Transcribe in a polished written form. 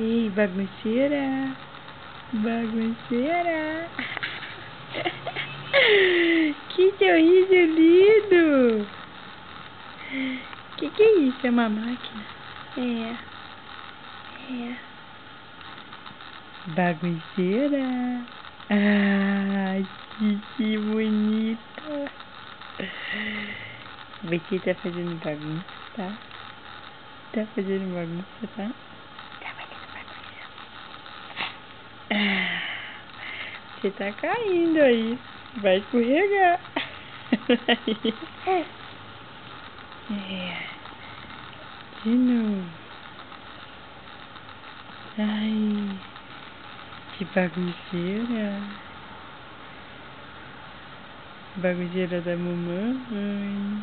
Ei, bagunceira. Bagunceira. Que sorriso lindo. Que é isso? É uma máquina? É. Bagunceira. Ah, que bonita. Você tá fazendo bagunça, tá? Tá fazendo bagunça, tá? Tá fazendo bagunça. Você tá caindo aí. Vai escorregar. De novo. Ai, que bagunceira. Bagunceira da mamãe.